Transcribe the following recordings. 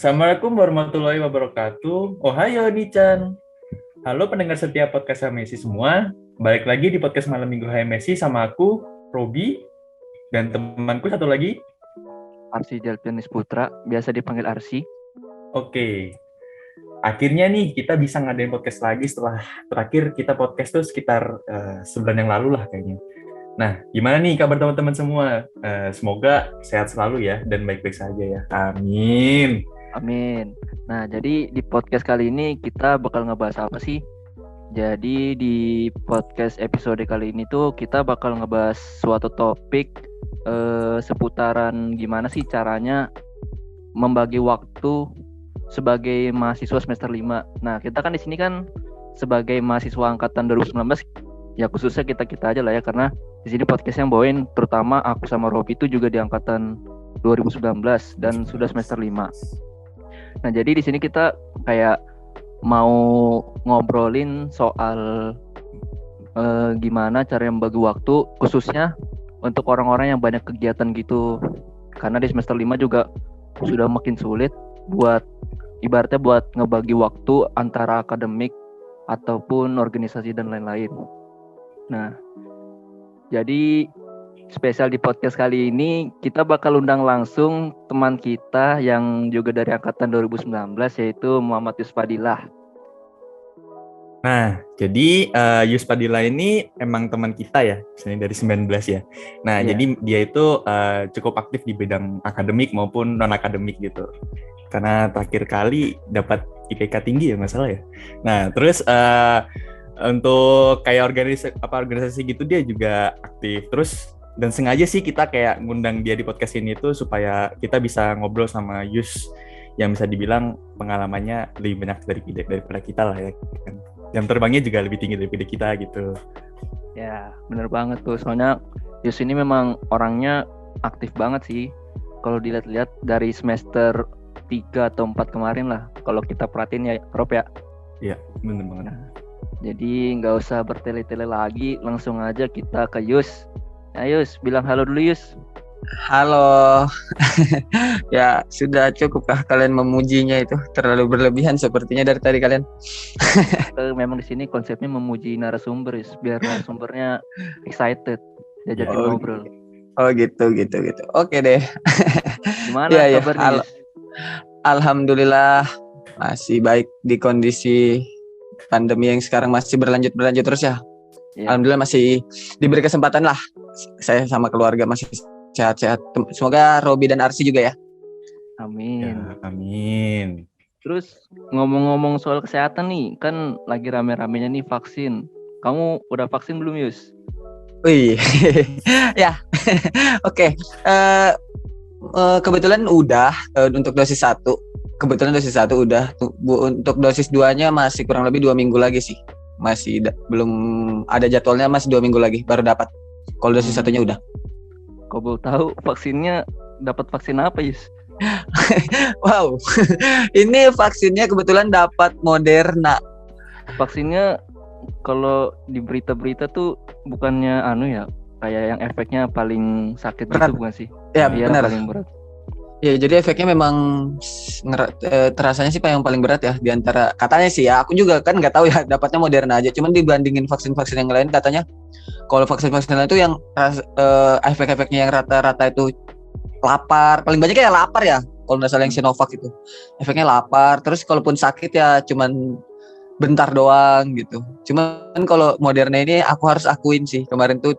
Assalamualaikum warahmatullahi wabarakatuh. Ohayo Nichan. Halo pendengar setiap podcast HMSI semua. Balik lagi di podcast Malam Minggu HMSI sama aku, Robi, dan temanku satu lagi. Arsi Jalpianis Putra, biasa dipanggil Arsi. Oke. Akhirnya nih kita bisa ngadain podcast lagi setelah terakhir kita podcast tuh sekitar sebulan yang lalu lah kayaknya. Nah, gimana nih kabar teman-teman semua? Semoga sehat selalu ya dan baik-baik saja ya. Amin. Amin. Nah, jadi di podcast kali ini kita bakal ngebahas apa sih? Jadi di podcast episode kali ini tuh kita bakal ngebahas suatu topik seputaran gimana sih caranya membagi waktu sebagai mahasiswa semester 5. Nah, kita kan di sini kan sebagai mahasiswa angkatan 2019, ya khususnya kita aja lah ya, karena di sini podcast yang bawain terutama aku sama Robi itu juga di angkatan 2019 dan sudah semester 5. Nah, jadi di sini kita kayak mau ngobrolin soal gimana cara membagi waktu khususnya untuk orang-orang yang banyak kegiatan gitu. Karena di semester 5 juga sudah makin sulit buat ibaratnya buat ngebagi waktu antara akademik ataupun organisasi dan lain-lain. Nah, jadi spesial di podcast kali ini kita bakal undang langsung teman kita yang juga dari angkatan 2019 yaitu Muhammad Yusfadilah. Nah, jadi Yusfadilah ini emang teman kita ya, misalnya dari 19 ya. Nah, jadi dia itu cukup aktif di bidang akademik maupun non-akademik gitu. Karena terakhir kali dapat IPK tinggi ya, nggak salah ya. Nah, terus untuk kayak organisasi gitu dia juga aktif. Terus dan sengaja sih kita kayak ngundang dia di podcast ini tuh supaya kita bisa ngobrol sama Yus yang bisa dibilang pengalamannya lebih banyak daripada kita lah ya kan. Jam terbangnya juga lebih tinggi daripada kita gitu. Ya, bener banget tuh. Soalnya Yus ini memang orangnya aktif banget sih. Kalau dilihat-lihat dari semester 3 atau 4 kemarin lah. Kalau kita perhatiin ya, Rob ya. Iya, bener banget. Nah, jadi nggak usah bertele-tele lagi, langsung aja kita ke Yus. Nah, Yus, bilang halo dulu Yus. Halo. Ya, sudah cukupkah kalian memujinya itu? Terlalu berlebihan sepertinya dari tadi kalian. Memang di sini konsepnya memuji narasumber, Yus, biar narasumbernya excited, diajakin ngobrol. Oh gitu. Oke deh. Gimana kabarnya, Yus? Alhamdulillah masih baik di kondisi pandemi yang sekarang masih berlanjut terus ya. Alhamdulillah masih diberi kesempatan lah. Saya sama keluarga masih sehat-sehat. Semoga Robi dan Arsi juga ya. Amin. Ya, amin. Terus ngomong-ngomong soal kesehatan nih, kan lagi rame-ramenya nih vaksin. Kamu udah vaksin belum, Yus? Wih, ya. Oke. Kebetulan udah untuk dosis 1. Kebetulan dosis 1 udah. Untuk dosis 2-nya masih kurang lebih 2 minggu lagi sih. Masih belum ada jadwalnya, masih 2 minggu lagi baru dapat. Kalau dosis 1-nya udah. Kau boleh tahu vaksinnya dapat vaksin apa, Yus? Wow. Ini vaksinnya kebetulan dapat Moderna. Vaksinnya kalau di berita-berita tuh bukannya kayak yang efeknya paling sakit berat. Gitu bukan sih? Ya, benar. Paling berat. Ya, jadi efeknya memang terasanya sih yang paling berat ya di antara, katanya sih ya, aku juga kan nggak tahu ya, dapatnya Moderna aja. Cuman dibandingin vaksin-vaksin yang lain katanya kalau vaksin-vaksin lain itu yang efek-efeknya yang rata-rata itu lapar, paling banyak ya lapar ya. Kalau nggak salah yang Sinovac itu efeknya lapar. Terus kalaupun sakit ya cuman bentar doang gitu. Cuman kalau Moderna ini aku harus akuin sih kemarin tuh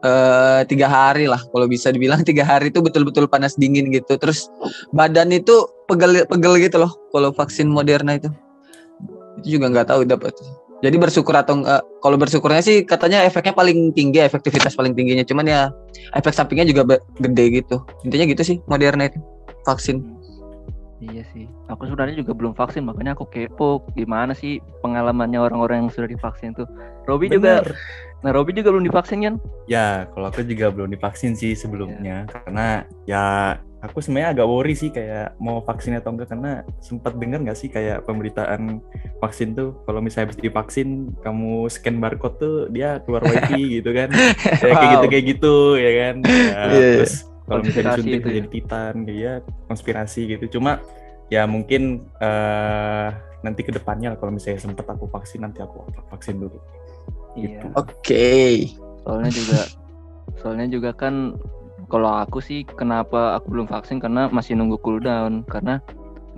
3 hari lah, kalau bisa dibilang 3 hari itu betul-betul panas dingin gitu. Terus badan itu pegel gitu loh kalau vaksin Moderna itu juga nggak tahu dapat. Jadi bersyukur atau enggak, kalau bersyukurnya sih katanya efeknya paling tinggi, efektivitas paling tingginya. Cuman ya efek sampingnya juga gede gitu. Intinya gitu sih Moderna itu vaksin. Iya sih, aku sebenarnya juga belum vaksin, makanya aku kepo gimana sih pengalamannya orang-orang yang sudah divaksin tuh. Robi juga belum divaksin kan? Ya, kalau aku juga belum divaksin sih sebelumnya, karena ya aku sebenarnya agak worry sih kayak mau vaksin atau enggak, karena sempat dengar nggak sih kayak pemberitaan vaksin tuh kalau misalnya habis divaksin kamu scan barcode tuh dia keluar wifi gitu kan, kayak gitu ya kan. Ya, terus kalau misalnya disuntik jadi titan, dia konspirasi gitu. Cuma ya mungkin nanti ke depannya kalau misalnya sempat aku vaksin, nanti aku vaksin dulu. Iya. Oke. Soalnya juga kan kalau aku sih kenapa aku belum vaksin karena masih nunggu cooldown, karena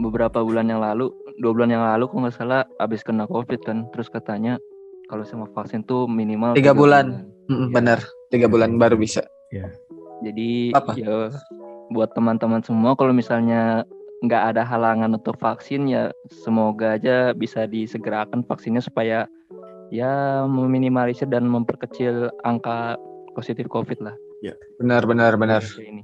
beberapa bulan yang lalu, 2 bulan yang lalu kalau nggak salah habis kena COVID kan, terus katanya kalau saya mau vaksin tuh minimal 3 bulan. Iya. Benar. 3 bulan baru bisa. Ya. Jadi Apa? ya buat teman-teman semua kalau misalnya nggak ada halangan untuk vaksin ya semoga aja bisa disegerakan vaksinnya supaya ya meminimalisir dan memperkecil angka positif COVID lah. Benar. Indonesia ini.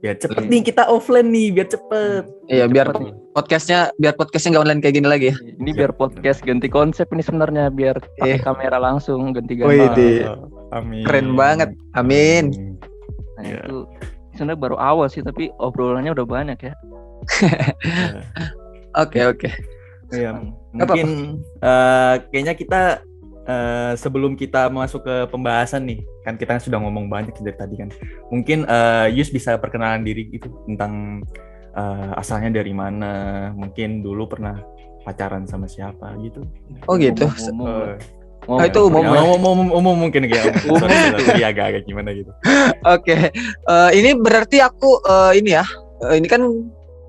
Ya cepet nih kita offline nih biar cepet. Iya, biar Cepet nih. podcastnya nggak online kayak gini lagi ya. Ini biar podcast ganti konsep ini sebenarnya, biar pakai Iya. kamera langsung ganti Wih, gambar. Amin. Keren banget. Amin. Nah Iya. itu sebenarnya baru awal sih, tapi obrolannya udah banyak ya. Oke. Iya, Nggak mungkin kayaknya kita sebelum kita masuk ke pembahasan nih, kan kita sudah ngomong banyak dari tadi kan. Mungkin Yus bisa perkenalan diri gitu tentang asalnya dari mana, mungkin dulu pernah pacaran sama siapa gitu. Oh gitu. Umum Oh, itu umum ya, ya? umum mungkin kayak Umum. sorry, agak gimana gitu. Oke. Ini berarti aku ini ya. Ini kan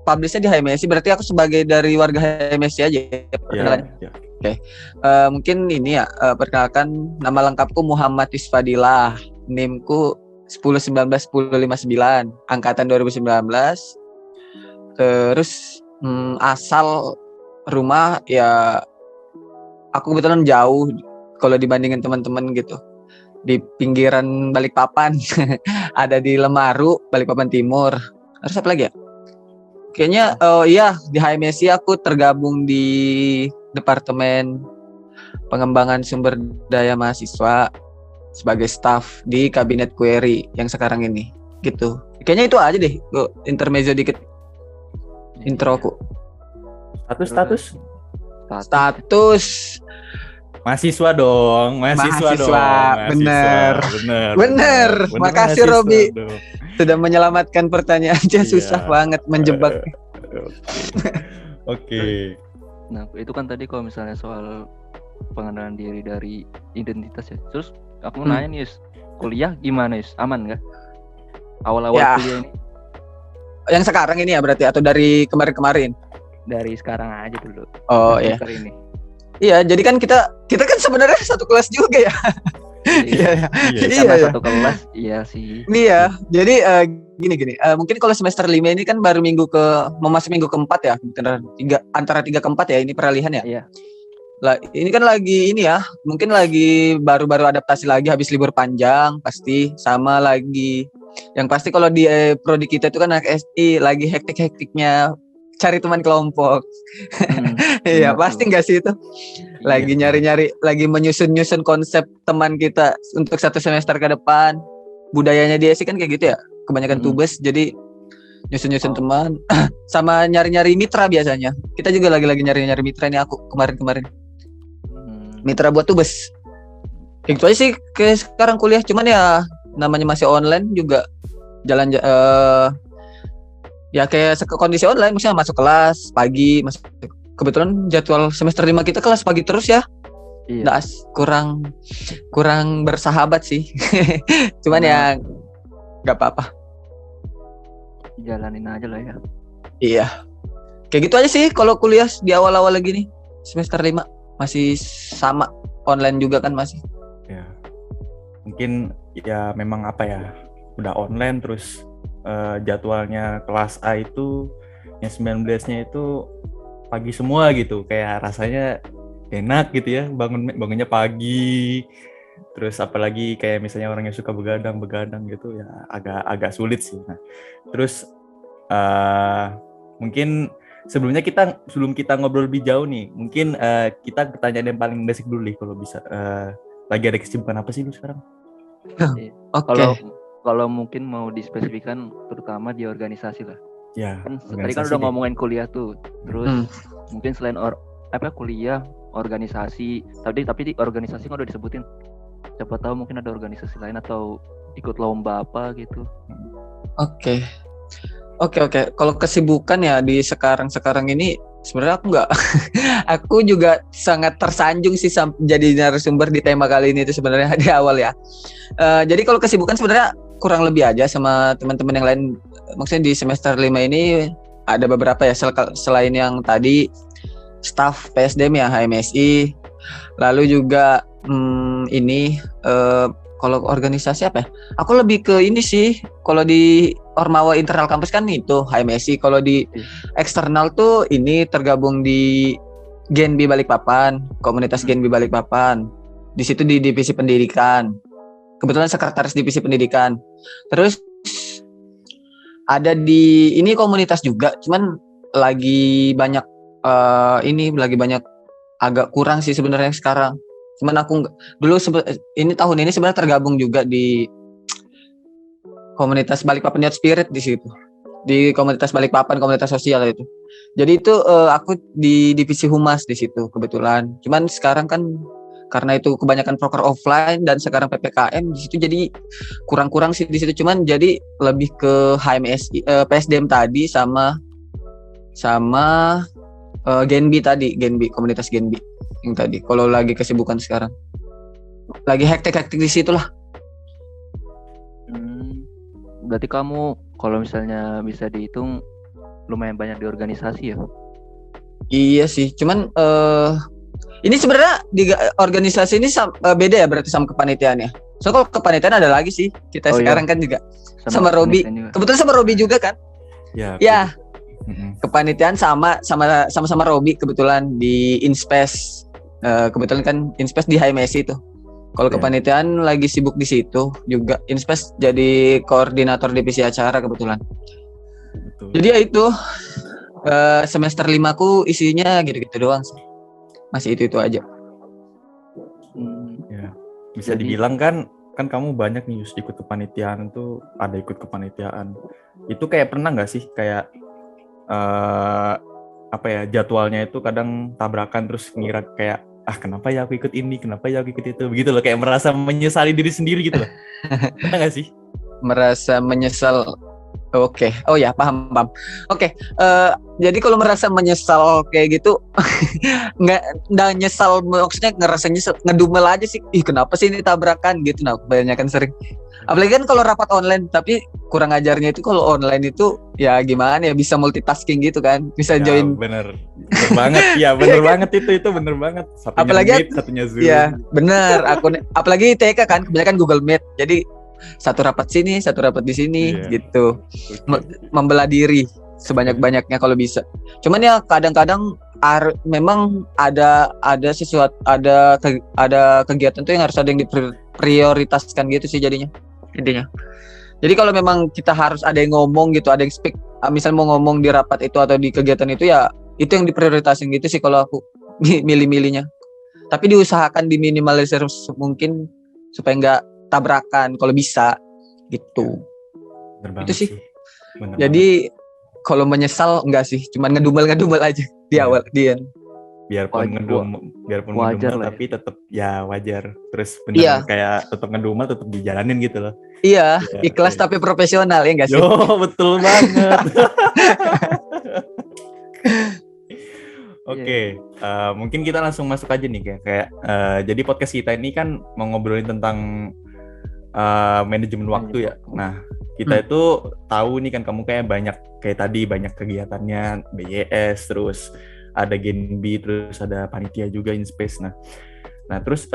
publishnya di HMSI, berarti aku sebagai dari warga HMSI aja ya, perkenalan. Ya. Mungkin ini ya, perkenalkan nama lengkapku Muhammad Isfadilah, NIM-ku 10191059, angkatan 2019. Terus asal rumah ya aku kebetulan jauh kalau dibandingin teman-teman gitu. Di pinggiran Balikpapan. Ada di Lemaru, Balikpapan Timur. Terus apa lagi ya? Kayaknya di HMSI aku tergabung di Departemen Pengembangan Sumber Daya Mahasiswa sebagai staff di Kabinet Query yang sekarang ini gitu. Kayaknya itu aja deh, intermezzo dikit introku. Status Status mahasiswa dong, Mahasiswa, bener. Makasih, mahasiswa Robi. dong. Sudah menyelamatkan pertanyaannya, Iya. susah banget menjebak. Oke. Nah itu kan tadi kalau misalnya soal pengenalan diri dari identitas ya. Terus aku mau nanya nih Yus, kuliah gimana Yus? Aman nggak? Awal-awal Ya. kuliah ini Yang sekarang ini ya berarti, atau dari kemarin-kemarin? dari sekarang aja dulu. Oh iya. Semester ini. Iya, jadi kan kita kan sebenarnya satu kelas juga ya. Iya. Karena Iya. satu kelas, iya sih. Iya, jadi gini. Mungkin kalau semester 5 ini kan baru mau masuk minggu keempat ya, antara 3 ke 4 ya, ini peralihan ya. Iya. Lah, ini kan lagi ini ya, mungkin lagi baru-baru adaptasi lagi habis libur panjang pasti, sama lagi yang pasti kalau di prodi kita itu kan anak SI lagi hektik-hektiknya cari teman kelompok. Iya, benar pasti tuh. nggak sih itu? Lagi Iya. nyari-nyari, lagi menyusun konsep teman kita untuk 1 semester ke depan. Budayanya dia sih kan kayak gitu ya, kebanyakan tubes, jadi nyusun teman sama nyari-nyari mitra biasanya. Kita juga lagi nyari-nyari mitra nih, aku kemarin mitra buat tubes. Itu aja sih ke sekarang kuliah, cuman ya namanya masih online juga jalan ya kayak kondisi online, misalnya masuk kelas pagi, kebetulan jadwal semester 5 kita kelas pagi terus ya. Iya. Nggak, kurang bersahabat sih. Cuman ya nggak apa-apa. Jalanin aja lah ya. Iya. Kayak gitu aja sih kalau kuliah di awal-awal lagi nih. Semester 5 masih sama, online juga kan masih. Ya. Mungkin ya memang apa ya, udah online terus jadwalnya kelas A itu yang 19-nya itu pagi semua gitu, kayak rasanya enak gitu ya, bangunnya pagi. Terus apalagi kayak misalnya orang yang suka begadang gitu ya agak sulit sih. Nah, terus mungkin sebelum kita ngobrol lebih jauh nih, mungkin kita pertanyaan yang paling basic dulu nih kalau bisa. Lagi ada kesibukan apa sih lu sekarang? Oke. Kalau mungkin mau dispesifikan terutama di organisasi lah. Ya, Kan tadi kan udah ngomongin kuliah tuh. Terus mungkin selain kuliah, organisasi, tapi di organisasi kan udah disebutin. Siapa tahu mungkin ada organisasi lain atau ikut lomba apa gitu. Oke. Oke. Kalau kesibukan ya di sekarang ini sebenarnya aku nggak, aku juga sangat tersanjung sih jadi narasumber di tema kali ini itu sebenarnya di awal ya. Jadi kalau kesibukan sebenarnya kurang lebih aja sama teman-teman yang lain. Maksudnya di semester 5 ini ada beberapa ya selain yang tadi staff PSDM ya HMSI, lalu juga ini kalau organisasi apa ya? Aku lebih ke ini sih. Kalau di Ormawa internal kampus kan itu HMSI. Kalau di eksternal tuh ini tergabung di Genbi Balikpapan, komunitas Genbi Balikpapan. Di situ di divisi pendidikan. Kebetulan sekretaris divisi pendidikan. Terus ada di ini komunitas juga, cuman lagi banyak lagi banyak agak kurang sih sebenarnya sekarang. Cuman aku dulu ini tahun ini sebenarnya tergabung juga di komunitas Balikpapan Youth Spirit di situ. Di komunitas Balikpapan, komunitas sosial itu. Jadi itu aku di divisi humas di situ kebetulan. Cuman sekarang kan karena itu kebanyakan proker offline dan sekarang PPKM di situ jadi kurang-kurang sih di situ. Cuman jadi lebih ke HMSI, PSDM tadi sama Genbi tadi, komunitas Genbi yang tadi. Kalau lagi kesibukan sekarang, lagi hektik di situ lah. Berarti kamu kalau misalnya bisa dihitung lumayan banyak di organisasi ya? Iya sih, cuman ini sebenarnya di organisasi ini beda ya berarti sama kepanitiaannya. So kalau kepanitiaan ada lagi sih kita sekarang kan juga sama Robi. Kebetulan sama Robi juga kan? Ya. Kepanitiaan sama Robi kebetulan di Inspes. Kebetulan kan Inspes di HMSI itu. Kalau kepanitiaan lagi sibuk di situ juga. Inspes jadi koordinator divisi acara kebetulan. Betul. Jadi ya itu semester 5 ku isinya gitu-gitu doang sih. Masih itu aja. Ya, bisa dibilang kan kamu banyak nih ikut kepanitiaan tuh, ada ikut kepanitiaan. Itu kayak pernah nggak sih kayak jadwalnya itu kadang tabrakan terus ngira kayak kenapa ya aku ikut ini, kenapa ya aku ikut itu, begitu loh, kayak merasa menyesali diri sendiri gitu loh. Pernah nggak sih? Merasa menyesal. Oke. Oh ya, paham. Oke. Jadi kalau merasa menyesal kayak gitu nggak nyesal, maksudnya ngerasa nyesel, ngedumel aja sih. Kenapa sih ini tabrakan gitu. Nah, kebanyakan sering. Apalagi kan kalau rapat online, tapi kurang ajarnya itu kalau online itu ya gimana ya, bisa multitasking gitu kan. Bisa join. Bener banget. Ya, bener banget itu bener banget. Satunya apalagi Meet, satunya Zoom. Iya, bener. Apalagi TK kan kebanyakan Google Meet. Jadi satu rapat sini, satu rapat di sini, gitu. Membelah diri sebanyak-banyaknya kalau bisa. Cuman ya kadang-kadang memang ada sesuatu, ada kegiatan tuh yang harus ada yang diprioritaskan gitu sih jadinya, intinya. Jadi kalau memang kita harus ada yang ngomong gitu, ada yang speak, misal mau ngomong di rapat itu atau di kegiatan itu ya itu yang diprioritasin gitu sih kalau aku milih-milihnya. Tapi diusahakan diminimalisir mungkin supaya nggak tabrakan kalau bisa gitu. Itu sih. Jadi kalau menyesal enggak sih, cuman ngedumel aja di awal dia. Biarpun ngedumel tapi tetap ya wajar. Terus benar kayak tetap ngedumel tetap dijalanin gitu loh. Iya, ikhlas tapi profesional ya enggak sih? Betul banget. Oke, mungkin kita langsung masuk aja nih kayak jadi podcast kita ini kan mau ngobrolin tentang manajemen waktu ya. Nah, kita itu tahu nih kan kamu kayak tadi banyak kegiatannya, BYS, terus ada Genbi, terus ada panitia juga Inspace. Nah terus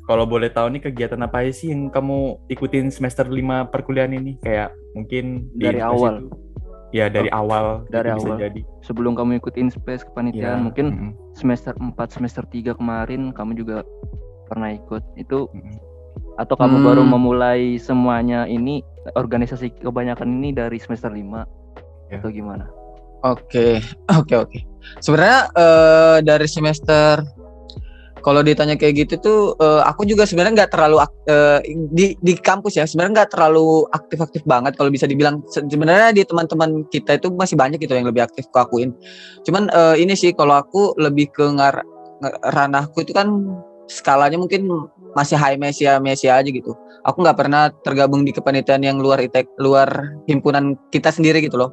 kalau boleh tahu nih kegiatan apa aja sih yang kamu ikutin semester 5 perkuliahan ini? Kayak mungkin dari awal. Ya dari awal. Dari bisa awal. Jadi. Sebelum kamu ikut Inspace kepanitiaan, mungkin semester 4, semester 3 kemarin kamu juga pernah ikut. Itu atau kamu baru memulai semuanya ini, organisasi kebanyakan ini dari semester 5 atau gimana? Oke. Sebenarnya dari semester, kalau ditanya kayak gitu tuh aku juga sebenarnya nggak terlalu di kampus ya, sebenarnya nggak terlalu aktif banget kalau bisa dibilang. Sebenarnya di teman-teman kita itu masih banyak gitu yang lebih aktif aku akuin. Cuman ini sih kalau aku lebih ke ranahku itu kan skalanya mungkin masih HMSI aja gitu. Aku nggak pernah tergabung di kepanitiaan yang luar himpunan kita sendiri gitu loh.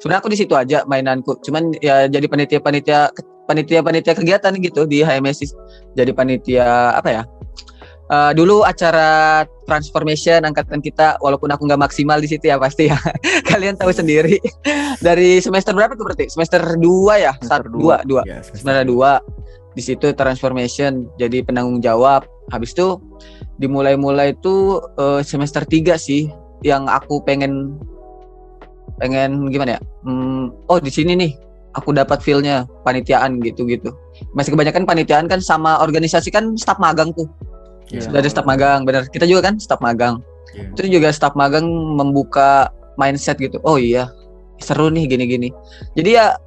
Sebenarnya aku di situ aja mainanku, cuman ya jadi panitia kegiatan gitu di HMSI. Jadi panitia apa ya? Dulu acara transformation angkatan kita, walaupun aku nggak maksimal di situ ya pasti ya. Kalian tahu sendiri. Dari semester berapa tuh berarti? Semester 2 ya? Dua. Ya, Semester 2. Di situ transformation jadi penanggung jawab. Habis itu dimulai itu semester 3 sih yang aku pengen gimana ya? Di sini nih aku dapat feel-nya panitiaan gitu-gitu. Masih kebanyakan panitiaan kan sama organisasi kan staf magang tuh. Yeah. Sudah ada staf magang, benar. Kita juga kan staf magang. Yeah. Itu juga staf magang membuka mindset gitu. Oh iya, seru nih gini-gini. Jadi ya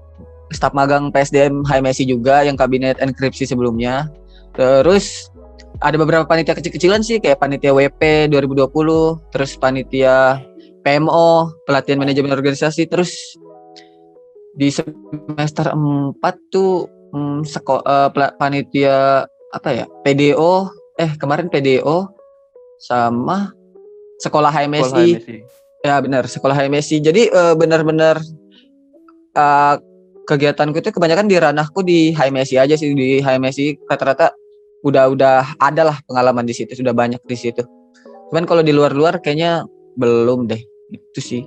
staf magang PSDM HMSI juga yang kabinet enkripsi sebelumnya. Terus ada beberapa panitia kecil-kecilan sih kayak panitia WP 2020, terus panitia PMO, pelatihan manajemen organisasi, terus di semester 4 tuh panitia apa ya? Kemarin PDO sama sekolah HMSI. Ya benar, sekolah HMSI. Jadi benar-benar kegiatanku itu kebanyakan di ranahku di HMSI aja sih. Di HMSI rata-rata udah ada lah pengalaman di situ, sudah banyak di situ. Cuman kalau di luar kayaknya belum deh. Itu sih.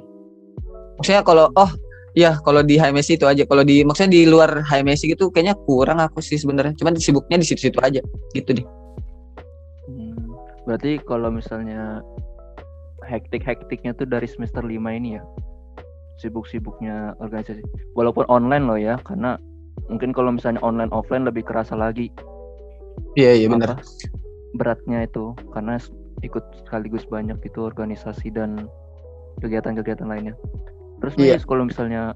Maksudnya kalau di HMSI itu aja. Kalau maksudnya di luar HMSI gitu kayaknya kurang aku sih sebenarnya. Cuman sibuknya di situ-situ aja. Gitu deh. Berarti kalau misalnya hektiknya tuh dari semester 5 ini ya, sibuk-sibuknya organisasi. Walaupun online loh ya, karena mungkin kalau misalnya online offline lebih kerasa lagi. Iya benar. Beratnya itu karena ikut sekaligus banyak itu organisasi dan kegiatan-kegiatan lainnya. Terus nih kalau misalnya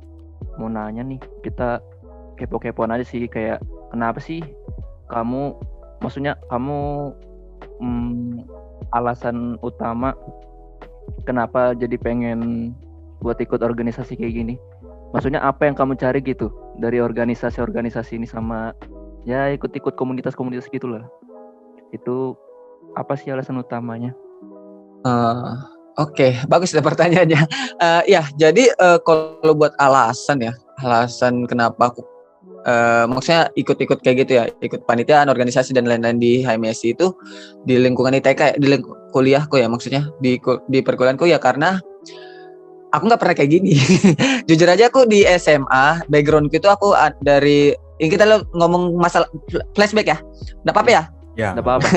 mau nanya nih, kita kepo-kepoan aja sih, kayak kenapa sih kamu alasan utama kenapa jadi pengen buat ikut organisasi kayak gini? Maksudnya apa yang kamu cari gitu dari organisasi ini sama ya ikut-ikut komunitas-komunitas gitulah. Itu apa sih alasan utamanya? Oke, bagus ya pertanyaannya. Jadi kalau buat alasan kenapa aku maksudnya ikut-ikut kayak gitu ya, ikut panitiaan, organisasi dan lain-lain di HMSI itu di lingkungan ITK, di kuliahku ya, maksudnya di perkuliahanku ya, karena aku nggak pernah kayak gini. Jujur aja aku di SMA backgroundku itu aku dari ini kita ngomong masalah flashback ya, nggak apa-apa ya? Ya. Nggak apa-apa.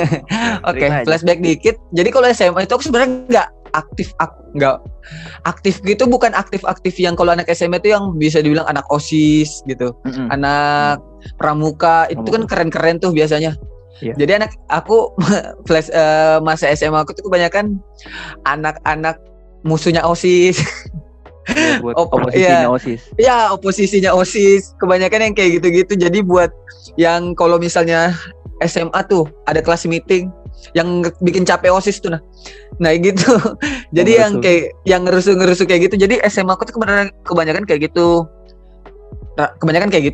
Oke, flashback dikit. Jadi kalau SMA itu aku sebenarnya nggak aktif gitu, bukan aktif yang kalau anak SMA itu yang bisa dibilang anak OSIS gitu, anak pramuka itu kan keren-keren tuh biasanya. Yeah. Jadi aku masa SMA aku tuh kebanyakan anak-anak musuhnya OSIS. Oposisinya OSIS. Iya, oposisinya OSIS. Kebanyakan yang kayak gitu-gitu. Jadi buat yang kalau misalnya SMA tuh ada kelas meeting yang bikin capek OSIS tuh nah gitu. Jadi yang kayak yang ngerusuh kayak gitu. Jadi SMA aku tuh kebanyakan kayak gitu.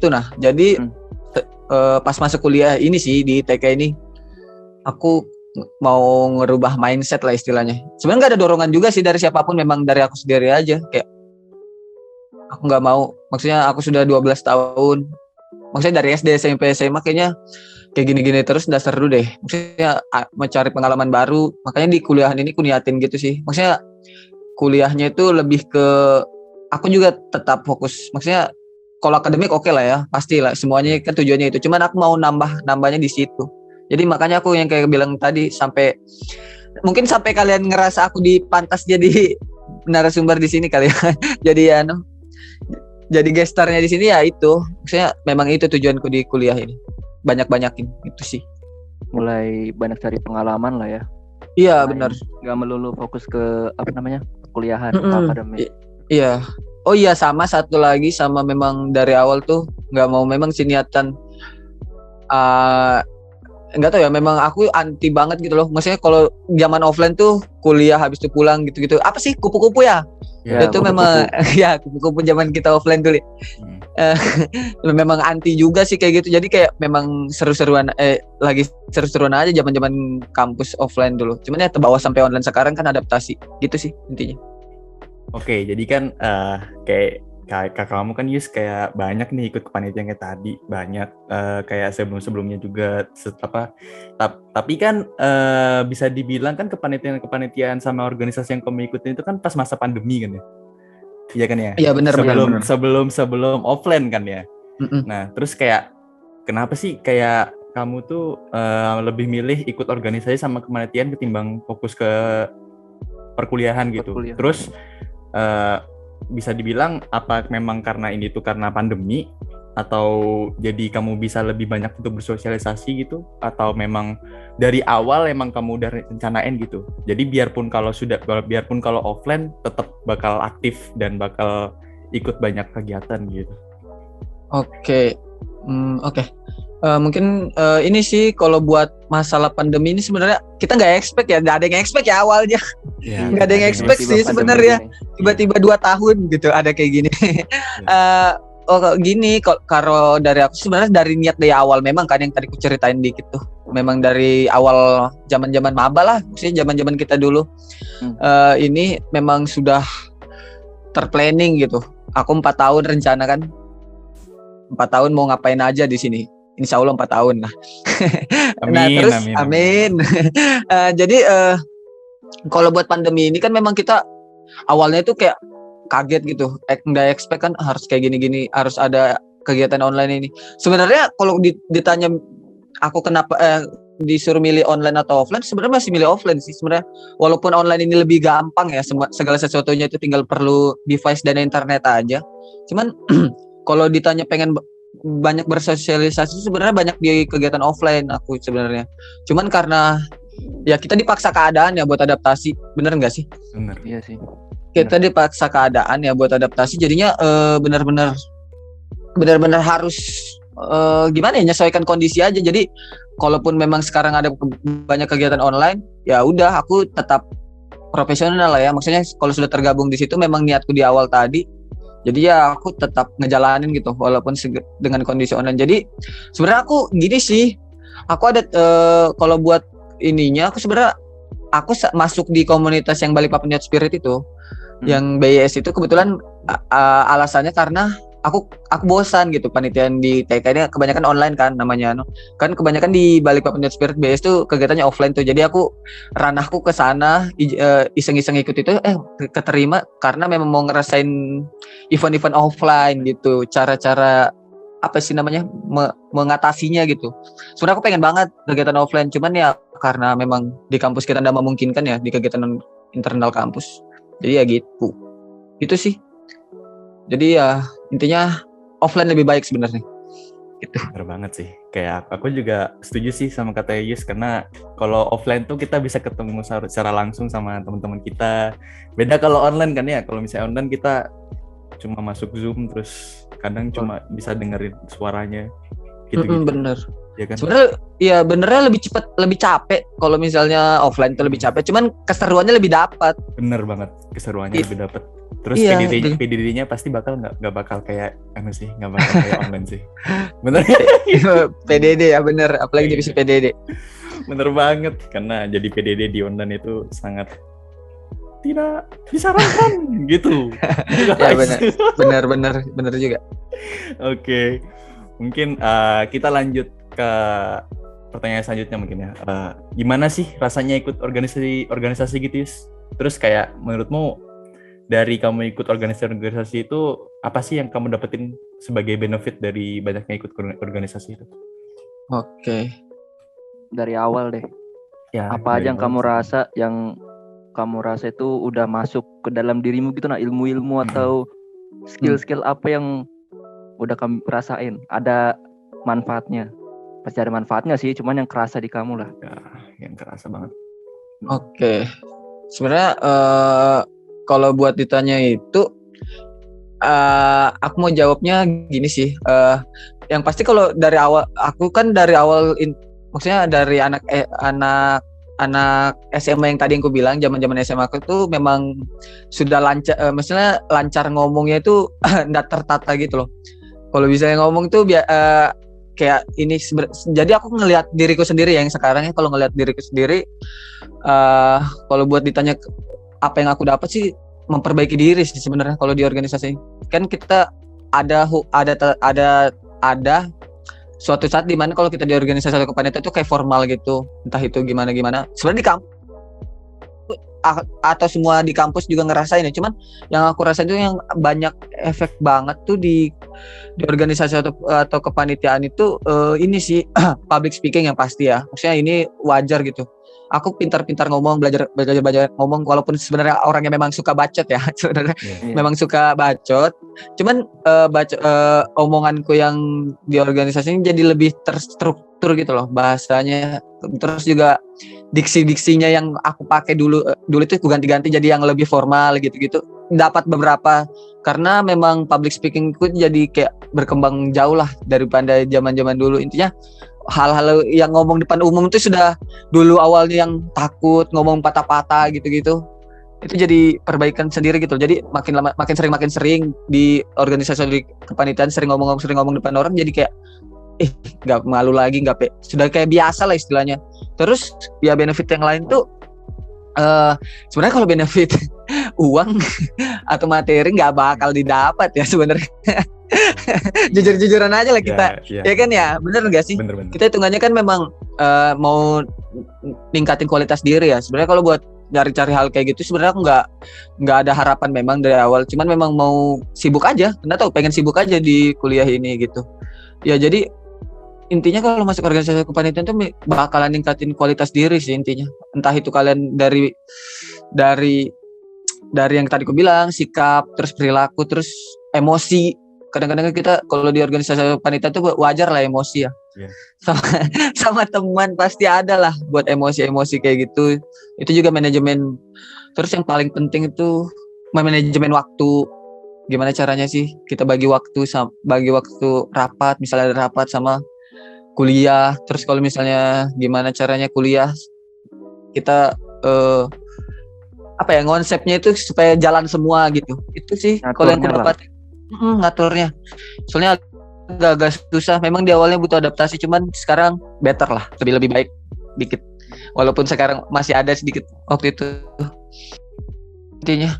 Nah, jadi pas masuk kuliah ini sih di TK ini aku mau ngerubah mindset lah istilahnya. Sebenarnya nggak ada dorongan juga sih dari siapapun, memang dari aku sendiri aja. Kayak aku nggak mau, maksudnya aku sudah 12 tahun. Maksudnya dari SD, SMP, SMA kayaknya kayak gini-gini terus udah seru deh. Maksudnya mencari pengalaman baru. Makanya di kuliahan ini aku niatin gitu sih. Maksudnya kuliahnya itu lebih ke aku juga tetap fokus. Maksudnya kalau akademik oke lah ya, pasti lah semuanya kan tujuannya itu. Cuman aku mau nambahnya di situ. Jadi makanya aku yang kayak bilang tadi mungkin sampai kalian ngerasa aku dipantas jadi narasumber di sini kali ya. Jadi gestarnya di sini ya itu. Maksudnya memang itu tujuanku di kuliah ini. Banyak-banyakin itu sih. Mulai banyak cari pengalaman lah ya. Iya, benar. Gak melulu fokus ke kuliahan, ke akademik. Iya. Oh iya, sama satu lagi, sama memang dari awal tuh nggak mau, memang sih niatan nggak tahu ya, memang aku anti banget gitu loh. Maksudnya kalau zaman offline tuh kuliah habis itu pulang gitu-gitu. Apa sih kupu-kupu ya? Ya itu kupu-kupu. Memang ya kupu-kupu zaman kita offline dulu. eh, memang anti juga sih kayak gitu. Jadi kayak memang seru-seruan lagi seru-seruan aja zaman-zaman kampus offline dulu. Cuman ya terbawa sampai online sekarang kan adaptasi. Gitu sih intinya. Oke, jadi kan kayak kakak kamu kan Yus kayak banyak nih ikut kepanitiaan kayak tadi, banyak kayak sebelum-sebelumnya juga tapi kan bisa dibilang kan kepanitiaan sama organisasi yang kamu ikutin itu kan pas masa pandemi kan ya. Iya kan ya? Iya benar benar. Sebelum offline kan ya. Mm-mm. Nah, terus kayak kenapa sih kayak kamu tuh lebih milih ikut organisasi sama kepanitiaan ketimbang fokus ke perkuliahan gitu. Terus bisa dibilang apa memang karena ini tuh karena pandemi atau jadi kamu bisa lebih banyak untuk bersosialisasi gitu, atau memang dari awal emang kamu udah rencanain gitu. Jadi biarpun kalau offline tetap bakal aktif dan bakal ikut banyak kegiatan gitu. Oke. Mungkin ini sih kalau buat masalah pandemi ini sebenarnya kita nggak expect ya, nggak ada yang expect ya awalnya. Ya, nggak ada yang expect sih sebenarnya. Tiba-tiba 2 tahun gitu ada kayak gini. Gini, kalau dari aku sebenarnya dari niat dari awal memang kan yang tadi aku ceritain dikit tuh. Memang dari awal zaman-zaman maba lah, maksudnya zaman-zaman kita dulu. Ini memang sudah terplanning gitu. Aku 4 tahun rencana kan. 4 tahun mau ngapain aja di sini. Insya Allah 4 tahun lah. Amin. Jadi kalau buat pandemi ini kan memang kita awalnya itu kayak kaget gitu, nggak expect kan harus kayak gini-gini, harus ada kegiatan online ini. Sebenarnya kalau ditanya aku kenapa disuruh milih online atau offline, sebenarnya masih milih offline sih sebenarnya. Walaupun online ini lebih gampang ya, segala sesuatunya itu tinggal perlu device dan internet aja. Cuman kalau ditanya pengen banyak bersosialisasi sebenarnya banyak di kegiatan offline aku sebenarnya. Cuman karena ya kita dipaksa keadaan ya buat adaptasi, bener nggak sih? Bener. Iya sih. Kita dipaksa keadaan ya buat adaptasi, jadinya benar-benar harus gimana ya, menyesuaikan kondisi aja. Jadi kalaupun memang sekarang ada banyak kegiatan online, ya udah aku tetap profesional lah ya. Maksudnya kalau sudah tergabung di situ memang niatku di awal tadi. Jadi ya aku tetap ngejalanin gitu walaupun dengan kondisi online. Jadi sebenarnya aku gini sih, aku ada kalau buat ininya aku sebenarnya aku masuk di komunitas yang Balikpapan Youth Spirit itu. Yang BYS itu kebetulan alasannya karena aku bosan gitu, panitiaan di TK ini kebanyakan online kan namanya. Kan kebanyakan di Balikpapan Youth Spirit BYS tuh kegiatannya offline tuh. Jadi aku ranahku ke sana iseng-iseng ikut itu keterima karena memang mau ngerasain event-event offline gitu. Cara-cara apa sih namanya mengatasinya gitu. Sebenarnya aku pengen banget kegiatan offline, cuman ya karena memang di kampus kita tidak memungkinkan ya di kegiatan internal kampus. Jadi ya gitu sih. Jadi ya intinya offline lebih baik sebenarnya. Gitu. Bener banget sih. Kayak aku juga setuju sih sama kata Yus, karena kalau offline tuh kita bisa ketemu secara langsung sama teman-teman kita. Beda kalau online kan ya. Kalau misalnya online kita cuma masuk Zoom terus kadang cuma bisa dengerin suaranya. Gitu-gitu. Bener. Ya kan? Sebenarnya ya benernya lebih cepat, lebih capek kalau misalnya offline tuh lebih capek, cuman keseruannya lebih dapat. Bener banget, keseruannya lebih dapat. Terus iya, PDD-nya pasti nggak bakal kayak nggak bakal kayak online sih. Bener. PDD ya bener, apalagi divisi PDD. Bener banget, karena jadi PDD di online itu sangat tidak disarankan gitu. Ya bener juga. Oke. Mungkin kita lanjut ke pertanyaan selanjutnya mungkin ya. Gimana sih rasanya ikut organisasi gitu, Yus? Terus kayak menurutmu dari kamu ikut organisasi itu apa sih yang kamu dapetin sebagai benefit dari banyaknya ikut organisasi itu? Oke. Dari awal deh. Ya, apa aja yang kamu rasa itu udah masuk ke dalam dirimu gitu, nah ilmu-ilmu atau skill-skill apa yang udah kamu rasain, ada manfaatnya. Pasti ada manfaatnya sih, cuman yang kerasa di kamu lah. Ya, yang kerasa banget. Oke. Sebenarnya kalau buat ditanya itu aku mau jawabnya gini sih. Yang pasti kalau dari awal, aku kan dari awal maksudnya dari anak SMA yang tadi yang aku bilang, zaman SMA aku tuh memang sudah lancar, maksudnya lancar ngomongnya itu enggak tertata gitu loh. Kalau bisa ngomong tuh kayak ini jadi aku ngelihat diriku sendiri yang sekarang ya, kalau ngelihat diriku sendiri kalau buat ditanya apa yang aku dapat sih memperbaiki diri sih sebenarnya kalau di organisasi. Kan kita ada suatu saat di mana kalau kita di organisasi atau kepanitiaan itu kayak formal gitu, entah itu gimana sebenarnya di kampus atau semua di kampus juga ngerasain ya, cuman yang aku rasain itu yang banyak efek banget tuh di organisasi atau kepanitiaan itu ini sih public speaking yang pasti ya, maksudnya ini wajar gitu. Aku pintar-pintar ngomong, belajar ngomong, walaupun sebenarnya orangnya memang suka bacot ya sebenarnya. Memang suka bacot, cuman omonganku yang di organisasi ini jadi lebih terstruktur gitu loh bahasanya, terus juga diksi-diksinya yang aku pakai dulu itu aku ganti-ganti jadi yang lebih formal gitu-gitu. Dapat beberapa karena memang public speaking itu jadi kayak berkembang jauh lah daripada zaman-zaman dulu. Intinya hal-hal yang ngomong depan umum itu sudah dulu awalnya yang takut ngomong patah-patah gitu-gitu. Itu jadi perbaikan sendiri gitu. Jadi makin lama makin sering di organisasi di kepanitiaan sering ngomong depan orang, jadi kayak nggak malu lagi, sudah kayak biasa lah istilahnya. Terus ya benefit yang lain tuh sebenarnya kalau benefit uang atau materi nggak bakal didapat ya sebenarnya. Jujur-jujuran aja lah kita, ya kan ya, bener nggak sih? Bener. Kita hitungannya kan memang mau ningkatin kualitas diri ya. Sebenarnya kalau buat cari hal kayak gitu sebenarnya aku nggak ada harapan memang dari awal. Cuman memang mau sibuk aja, karena tahu pengen sibuk aja di kuliah ini gitu. Ya jadi intinya kalau masuk organisasi kepanitiaan tuh bakalan ningkatin kualitas diri sih intinya. Entah itu kalian dari yang tadi aku bilang, sikap, terus perilaku, terus emosi. Kadang-kadang kita kalau di organisasi kepanitiaan tuh wajar lah emosi ya. Sama teman pasti ada lah buat emosi-emosi kayak gitu. Itu juga manajemen. Terus yang paling penting itu manajemen waktu. Gimana caranya sih kita bagi waktu rapat, misalnya ada rapat sama kuliah. Terus kalau misalnya gimana caranya kuliah kita konsepnya itu supaya jalan semua gitu. Itu sih kalau yang aku dapat ngaturnya. Soalnya agak susah. Memang di awalnya butuh adaptasi, cuman sekarang better lah, lebih baik dikit. Walaupun sekarang masih ada sedikit waktu itu. Intinya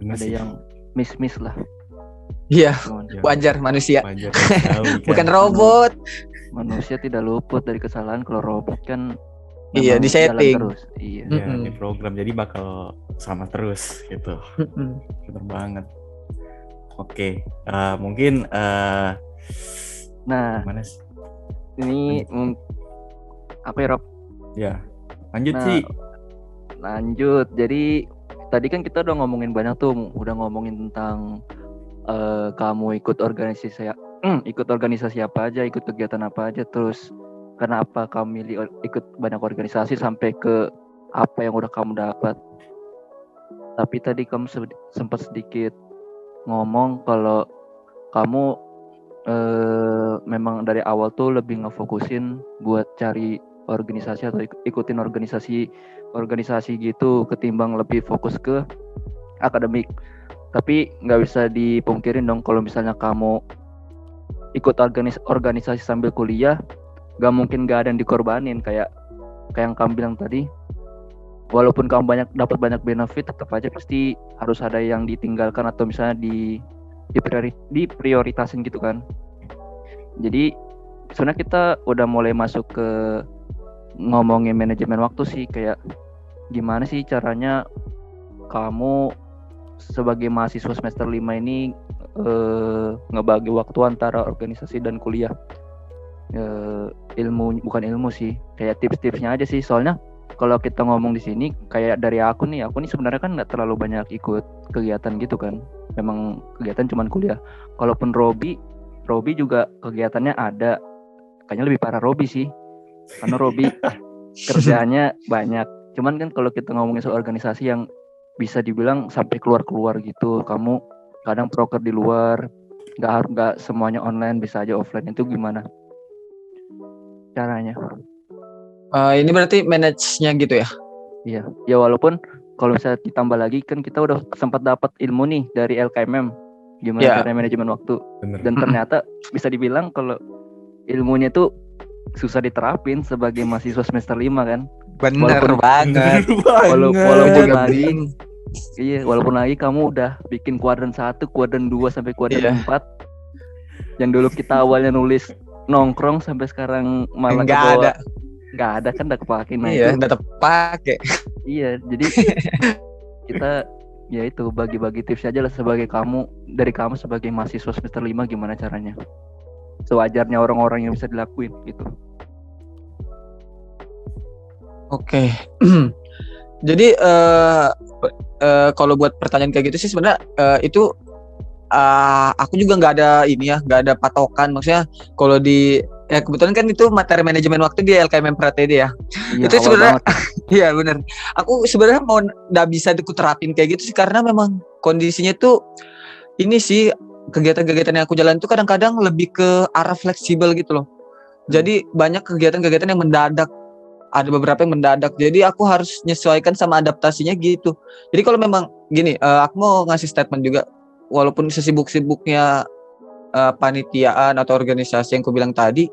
ada yang miss lah. Iya, wajar manusia. Bukan robot. Manusia tidak luput dari kesalahan. Kalau robot kan di setting terus. Iya. Di program, jadi bakal sama terus gitu. Bener banget. Oke, mungkin gimana sih? Ini apa ya, Rob? Ya, lanjut sih. Lanjut. Jadi tadi kan kita udah ngomongin banyak tuh, udah ngomongin tentang kamu ikut organisasi apa aja, ikut kegiatan apa aja, terus kenapa kamu milih ikut banyak organisasi sampai ke apa yang udah kamu dapat. Tapi tadi kamu sempat sedikit ngomong kalau kamu memang dari awal tuh lebih ngefokusin buat cari organisasi atau ikutin organisasi gitu ketimbang lebih fokus ke akademik. Tapi nggak bisa dipungkirin dong kalau misalnya kamu ikut organisasi sambil kuliah, nggak mungkin nggak ada yang dikorbanin kayak yang kamu bilang tadi. Walaupun kamu dapat banyak benefit, tetap aja pasti harus ada yang ditinggalkan atau misalnya diprioritasin gitu kan. Jadi sebenarnya kita udah mulai masuk ke ngomongin manajemen waktu sih, kayak gimana sih caranya kamu sebagai mahasiswa semester 5 ini ngebagi waktu antara organisasi dan kuliah. Bukan ilmu sih, kayak tips-tipsnya aja sih. Soalnya kalau kita ngomong di sini kayak dari aku nih sebenarnya kan nggak terlalu banyak ikut kegiatan gitu kan. Memang kegiatan cuman kuliah. Kalaupun Robi juga kegiatannya ada. Kayaknya lebih parah Robi sih. Karena Robi kerjaannya banyak. Cuman kan kalau kita ngomongin soal organisasi yang bisa dibilang sampai keluar gitu, kamu kadang proker di luar, nggak semuanya online, bisa aja offline. Itu gimana caranya? Ini berarti manage-nya gitu ya? Iya. Ya walaupun kalau misalnya ditambah lagi kan kita udah sempat dapat ilmu nih dari LKMM. gimana Ya. cara manajemen waktu. Bener. Dan ternyata bisa dibilang kalau ilmunya tuh susah diterapin sebagai mahasiswa semester 5 kan. Bener Walaupun- banget. Walaupun juga lagi bingung. iya, walaupun lagi kamu udah bikin kuadran 1, kuadran 2 sampai kuadran Iya. 4. Yang dulu kita awalnya nulis nongkrong sampai sekarang malah Nggak kebawa. ada. Nggak ada kan, udah kepake. Nah Iya, itu udah terpakai. iya, jadi kita ya itu bagi-bagi tips aja lah dari kamu sebagai mahasiswa semester 5 gimana caranya. Sewajarnya orang-orang yang bisa dilakuin gitu. Oke. Jadi kalau buat pertanyaan kayak gitu sih sebenarnya itu aku juga nggak ada patokan. Maksudnya kalau kebetulan kan itu materi manajemen waktu di LKMM Pratede ya. Iya, Itu awal sebenarnya banget. iya bener. Aku sebenarnya mau nggak bisa aku terapin kayak gitu sih karena memang kondisinya tuh ini sih kegiatan-kegiatan yang aku jalan tuh kadang-kadang lebih ke arah fleksibel gitu loh. Jadi banyak kegiatan-kegiatan yang mendadak. Ada beberapa yang mendadak. Jadi aku harus menyesuaikan sama adaptasinya gitu. Jadi kalau memang gini, aku mau ngasih statement juga. Walaupun sesibuk-sibuknya panitiaan atau organisasi yang aku bilang tadi,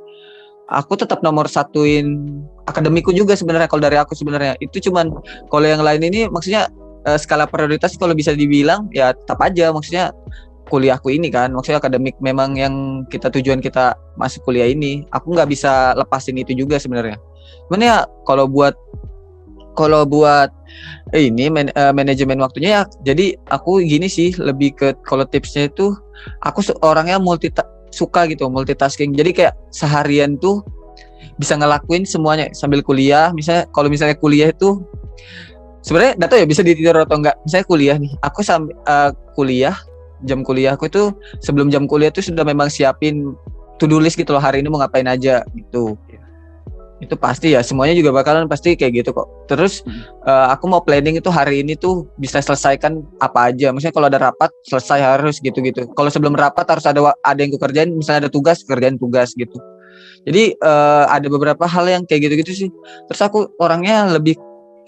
aku tetap nomor satuin akademiku juga sebenarnya. Kalau dari aku sebenarnya itu cuman kalau yang lain ini maksudnya skala prioritas kalau bisa dibilang ya tetap aja maksudnya kuliahku ini kan maksudnya akademik memang yang tujuan kita masuk kuliah ini aku nggak bisa lepasin itu juga sebenarnya. Cuman ya kalau buat ini manajemen waktunya ya jadi aku gini sih lebih ke kalau tipsnya itu aku orangnya suka gitu multitasking. Jadi kayak seharian tuh bisa ngelakuin semuanya sambil kuliah. Misalnya kuliah itu sebenarnya nggak tahu ya bisa ditidur atau enggak. Misalnya kuliah nih, aku sambil kuliah, jam kuliahku itu sebelum jam kuliah tuh sudah memang siapin to-do list gitu loh, hari ini mau ngapain aja gitu. Itu pasti ya, semuanya juga bakalan pasti kayak gitu kok. Terus aku mau planning itu hari ini tuh bisa selesaikan apa aja. Misalnya kalau ada rapat selesai harus gitu-gitu. Kalau sebelum rapat harus ada yang ku kerjain, misalnya ada tugas, kerjain tugas gitu. Jadi ada beberapa hal yang kayak gitu-gitu sih. Terus aku orangnya lebih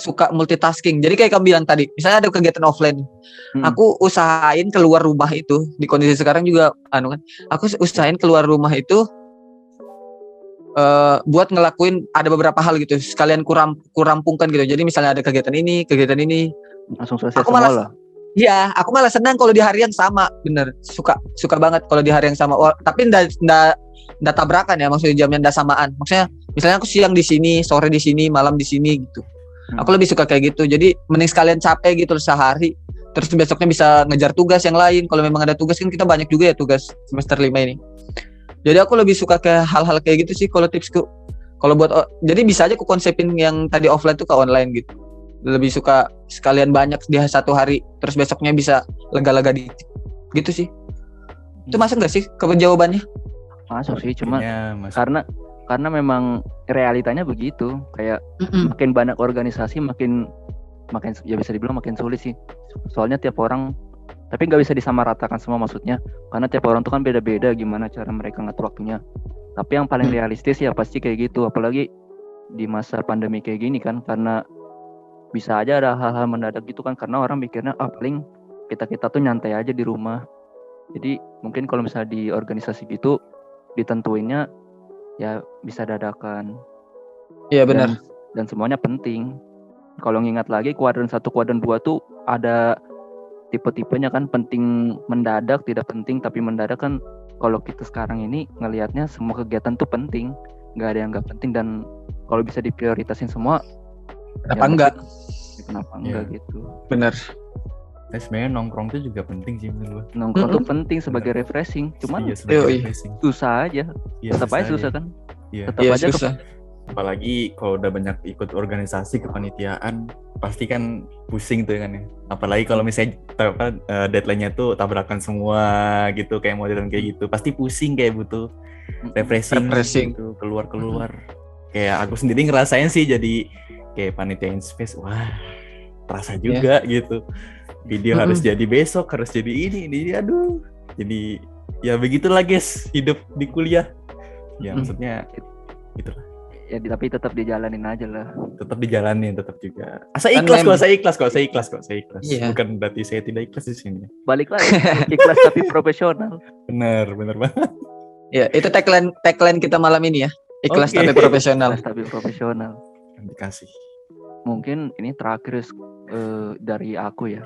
suka multitasking. Jadi kayak kamu bilang tadi, misalnya ada kegiatan offline, aku usahain keluar rumah itu. Di kondisi sekarang juga aku usahain keluar rumah itu buat ngelakuin ada beberapa hal gitu. Sekalian kurampungkan gitu. Jadi misalnya ada kegiatan ini Langsung selesai aku semua malas. lah. Iya, aku malah senang kalau di hari yang sama, bener. Suka banget kalau di hari yang sama. Tapi nggak tabrakan ya, maksudnya jamnya nggak samaan. Maksudnya, misalnya aku siang di sini, sore di sini, malam di sini gitu. Aku lebih suka kayak gitu. Jadi mending sekalian capek gitu sehari. Terus besoknya bisa ngejar tugas yang lain. Kalau memang ada tugas kan kita banyak juga ya tugas semester 5 ini. Jadi aku lebih suka ke hal-hal kayak gitu sih kalau tipsku. Kalau jadi bisa aja aku konsepin yang tadi offline tuh ke online gitu. Lebih suka sekalian banyak di satu hari, terus besoknya bisa lega-lega dikit gitu sih. Itu masuk nggak sih ke jawabannya? Masuk sih, cuma masuk. karena memang realitanya begitu. Kayak makin banyak organisasi makin ya bisa dibilang makin sulit sih. Soalnya tiap orang, tapi nggak bisa disamaratakan semua maksudnya, karena tiap orang tuh kan beda-beda gimana cara mereka ngatur waktunya. Tapi yang paling realistis ya pasti kayak gitu, apalagi di masa pandemi kayak gini kan, karena bisa aja ada hal-hal mendadak gitu kan, karena orang mikirnya paling kita tuh nyantai aja di rumah. Jadi mungkin kalau misalnya di organisasi gitu ditentuinnya ya bisa dadakan. Iya benar. Dan semuanya penting. Kalau ngingat lagi kuadran 1, kuadran 2 tuh ada tipe-tipenya kan, penting mendadak, tidak penting tapi mendadak kan. Kalau kita sekarang ini ngelihatnya semua kegiatan tuh penting, nggak ada yang nggak penting, dan kalau bisa diprioritasin semua Kenapa enggak gitu. Bener. Sebenarnya nongkrong itu juga penting sih menurut gue. Nongkrong tuh penting sebagai refreshing, cuman refreshing. susah aja. Tetap aja susah kan. Tetap aja susah. Apalagi kalau udah banyak ikut organisasi kepanitiaan, pasti kan pusing tuh kan ya. Apalagi kalau misalnya deadline-nya tuh tabrakan semua gitu, kayak modern kayak gitu, pasti pusing, kayak butuh refreshing. Gitu, keluar. Kayak aku sendiri ngerasain sih jadi kayak panitia Inspace, wah terasa juga gitu. Video harus jadi besok, harus jadi ini, aduh. Jadi ya begitulah guys, hidup di kuliah. Ya maksudnya gitulah. Ya tapi tetap dijalanin aja lah. Tetap dijalanin, tetap juga. Saya Kan ikhlas kok, mem- saya ikhlas. Iya. Bukan berarti saya tidak ikhlas di sini. Balik lagi ikhlas tapi profesional. Benar banget. Ya, itu tagline kita malam ini ya. Ikhlas Oke. tapi profesional. Ikhlas tapi profesional. Dikasih. Mungkin ini terakhir dari aku ya.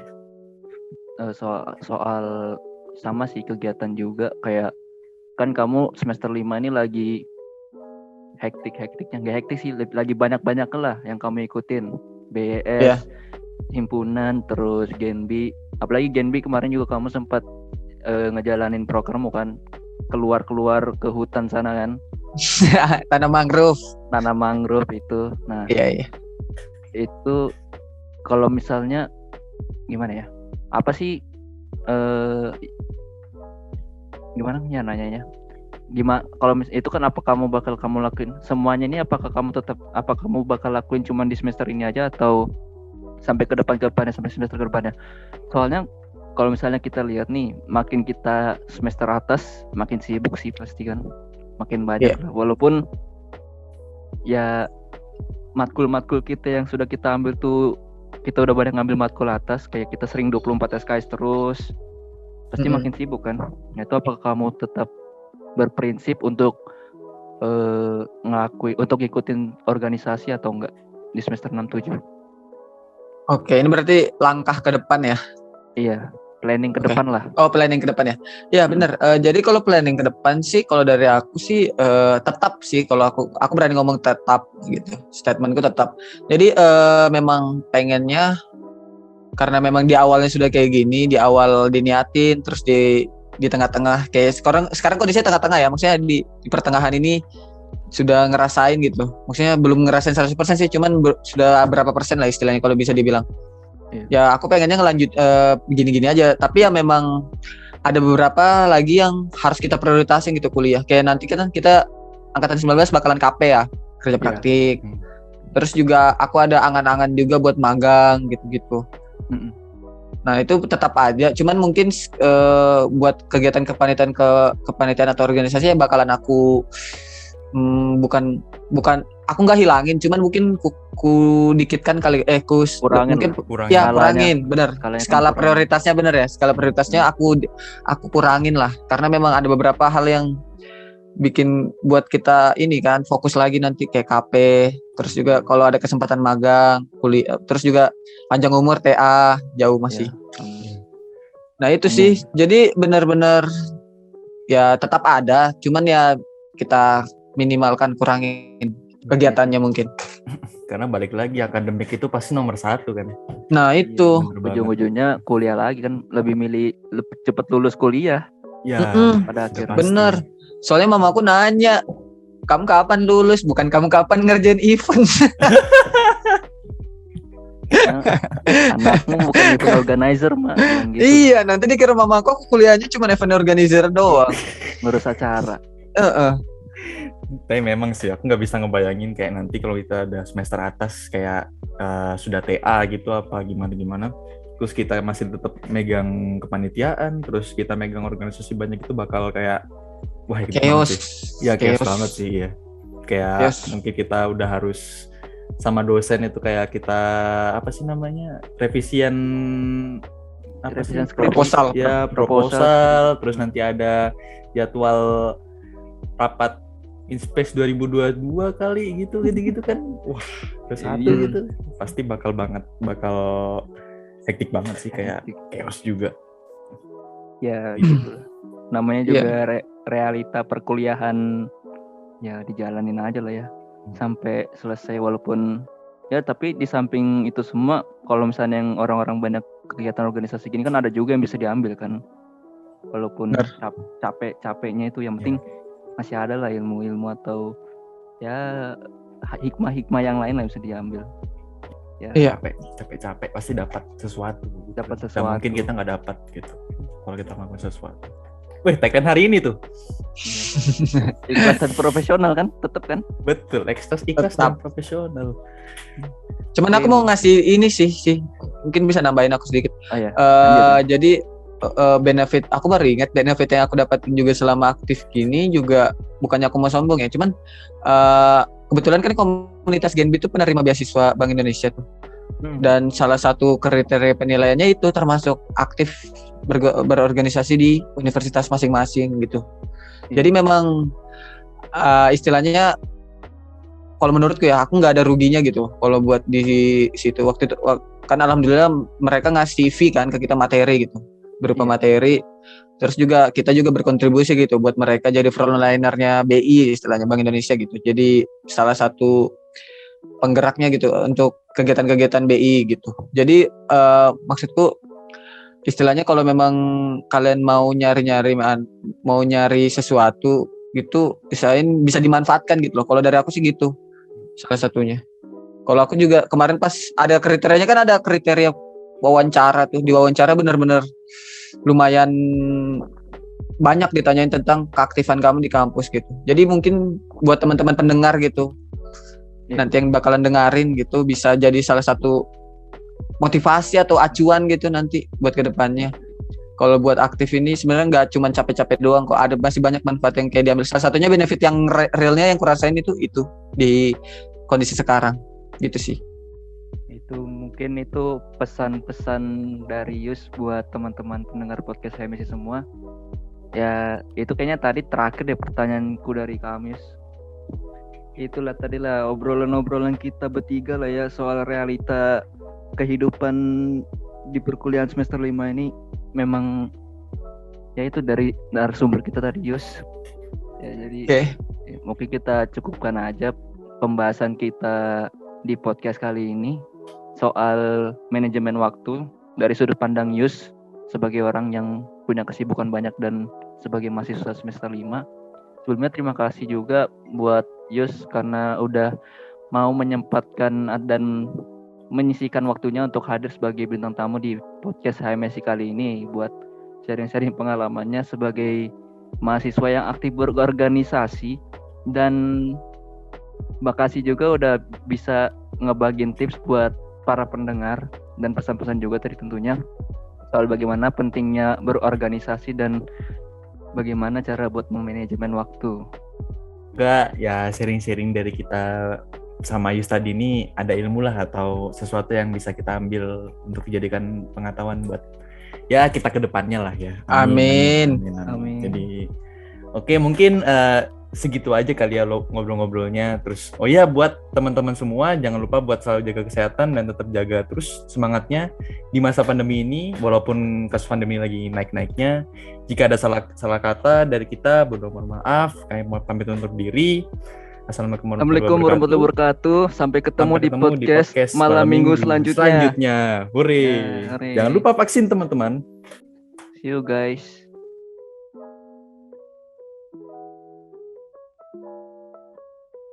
Soal sama sih kegiatan juga, kayak kan kamu semester 5 ini lagi hektiknya, nggak hektik sih, lagi banyak lah yang kamu ikutin, BES, Iya. himpunan, terus Genbi, apalagi Genbi kemarin juga kamu sempat ngejalanin programmu kan, keluar ke hutan sana kan, Tanam mangrove. tanam mangrove itu. Nah Iya. itu kalau misalnya gimana ya, apa sih gimana ya nanyanya, gimana kalau itu kan apa kamu bakal kamu lakuin semuanya ini, apakah kamu bakal lakuin cuman di semester ini aja atau sampai ke depannya sampai semester ke depannya? Soalnya kalau misalnya kita lihat nih, makin kita semester atas makin sibuk sih pasti kan, makin banyak lah. Walaupun ya matkul kita yang sudah kita ambil tuh, kita udah banyak ngambil matkul atas, kayak kita sering 24 SKS terus, pasti makin sibuk kan. Nah itu apakah kamu tetap berprinsip untuk untuk ikutin organisasi atau enggak di semester 6-7? Oke, ini berarti langkah ke depan ya. Iya, planning ke Oke. depan lah. Oh, planning ke depan ya. Ya, benar. Jadi kalau planning ke depan sih, kalau dari aku sih tetap sih, kalau aku berani ngomong tetap gitu. Statementku tetap. Jadi memang pengennya, karena memang di awalnya sudah kayak gini, di awal diniatin, terus di tengah-tengah kayak sekarang kondisinya tengah-tengah ya. Maksudnya di pertengahan ini sudah ngerasain gitu. Maksudnya belum ngerasain 100% sih, cuman sudah berapa persen lah istilahnya kalau bisa dibilang. Iya. Ya aku pengennya ngelanjut gini-gini aja, tapi ya memang ada beberapa lagi yang harus kita prioritasin gitu kuliah. Kayak nanti kan kita angkatan 19 bakalan KP ya, kerja praktik. Hmm. Terus juga aku ada angan-angan juga buat magang gitu-gitu. Nah itu tetap aja, cuman mungkin buat kegiatan kepanitiaan atau organisasi ya bakalan aku bukan aku nggak hilangin, cuman mungkin ku dikitkan kali, Kurangin mungkin Kurang. ya Skalanya. kurangin, bener. Skalanya Skala kan prioritasnya bener ya, skala prioritasnya aku kurangin lah, karena memang ada beberapa hal yang bikin buat kita ini kan fokus lagi nanti kayak KP, terus juga kalau ada kesempatan magang, kuliah, terus juga panjang umur TA jauh masih. Nah itu sih, jadi benar-benar ya tetap ada, cuman ya kita minimalkan, kurangin kegiatannya mungkin. Karena balik lagi akademik itu pasti nomor 1 kan. Nah itu, Bener banget. ujung-ujungnya kuliah lagi kan, lebih milih cepet lulus kuliah Ya, pada akhirnya. pasti. bener. Soalnya mamaku nanya, kamu kapan lulus? Bukan kamu kapan ngerjain event. Anakmu bukan event organizer mah, gitu. Iya, nanti dikira mamaku aku kuliahnya cuma event organizer doang. Ngurus acara. Tapi memang sih aku nggak bisa ngebayangin kayak nanti kalau kita ada semester atas kayak sudah TA gitu apa gimana, terus kita masih tetap megang kepanitiaan, terus kita megang organisasi banyak, itu bakal kayak wah gitu Chaos. banget sih. Ya chaos banget sih ya. Kayak Chaos. mungkin kita udah harus sama dosen itu kayak kita apa sih namanya, revisian Revisian skripsi. Proposal. Ya proposal, terus nanti ada jadwal rapat Inspace 2022 kali gitu kan. Wah, terus satu Iya. gitu. Pasti bakal hektik banget sih, kayak chaos juga. Ya gitu. Namanya juga realita perkuliahan, ya dijalanin aja lah ya sampai selesai. Walaupun ya, tapi di samping itu semua, kalau misalnya yang orang-orang banyak kegiatan organisasi gini kan ada juga yang bisa diambil kan, walaupun capeknya itu, yang penting masih ada lah ilmu-ilmu atau ya hikmah-hikmah yang lain lah bisa diambil. Ya, Iya. Capek pasti dapat sesuatu. Dapat Dan sesuatu. mungkin kita nggak dapat gitu kalau kita melakukan sesuatu. Wih, tagline hari ini tuh. Ikhlas dan profesional kan, tetap kan? Betul, ikhlas dan profesional. Cuman aku mau ngasih ini sih, mungkin bisa nambahin aku sedikit. Oh ya. Jadi benefit, aku baru ingat benefit yang aku dapatin juga selama aktif gini juga, bukannya aku mau sombong ya, cuman kebetulan kan komunitas Genbi itu penerima beasiswa Bank Indonesia tuh. Dan salah satu kriteria penilaiannya itu termasuk aktif berorganisasi di universitas masing-masing gitu. Jadi memang istilahnya kalau menurutku ya aku nggak ada ruginya gitu kalau buat di situ waktu itu kan alhamdulillah mereka ngasih fee kan ke kita materi gitu berupa materi, terus juga kita juga berkontribusi gitu buat mereka jadi frontlinernya BI istilahnya Bank Indonesia gitu. Jadi salah satu penggeraknya gitu untuk kegiatan-kegiatan BI gitu. Jadi maksudku istilahnya kalau memang kalian mau nyari sesuatu gitu, bisa dimanfaatkan gitu loh. Kalau dari aku sih gitu. Salah satunya. Kalau aku juga kemarin pas ada kriterianya kan ada kriteria wawancara tuh. Di wawancara benar-benar lumayan banyak ditanyain tentang keaktifan kamu di kampus gitu. Jadi mungkin buat teman-teman pendengar gitu, nanti yang bakalan dengerin gitu bisa jadi salah satu motivasi atau acuan gitu nanti buat kedepannya. Kalau buat aktif ini sebenarnya nggak cuma capek-capek doang kok, ada masih banyak manfaat yang kayak diambil. Salah satunya benefit yang realnya yang kurasain itu di kondisi sekarang gitu sih. Itu mungkin itu pesan-pesan dari Yus buat teman-teman pendengar podcast HMSI semua. Ya itu kayaknya tadi terakhir deh pertanyaanku dari kami, Yus. Itulah tadilah obrolan-obrolan kita bertiga lah ya soal realita kehidupan di perkuliahan semester 5 ini. Memang ya itu dari narasumber kita tadi, Yus. Ya jadi mungkin kita cukupkan aja pembahasan kita di podcast kali ini soal manajemen waktu dari sudut pandang Yus sebagai orang yang punya kesibukan banyak dan sebagai mahasiswa semester 5. Sebelumnya terima kasih juga buat Yus karena udah mau menyempatkan dan menyisihkan waktunya untuk hadir sebagai bintang tamu di podcast HMSI kali ini buat sharing-sharing pengalamannya sebagai mahasiswa yang aktif berorganisasi, dan makasih juga udah bisa ngebagiin tips buat para pendengar dan pesan-pesan juga tadi tentunya soal bagaimana pentingnya berorganisasi dan bagaimana cara buat memanajemen waktu. Enggak, ya sharing-sharing dari kita sama Yus tadi ini ada ilmu lah atau sesuatu yang bisa kita ambil untuk dijadikan pengetahuan buat ya kita ke depannya lah ya. Amin. Jadi oke, mungkin segitu aja kali ya lo ngobrol-ngobrolnya. Terus oh ya buat teman-teman semua jangan lupa buat selalu jaga kesehatan dan tetap jaga terus semangatnya di masa pandemi ini walaupun kasus pandemi lagi naik-naiknya. Jika ada salah kata dari kita, mohon maaf. Kami mau pamit undur diri. Assalamualaikum warahmatullahi wabarakatuh. Sampai ketemu di podcast malam minggu selanjutnya. Hore. Jangan lupa vaksin teman-teman. See you guys.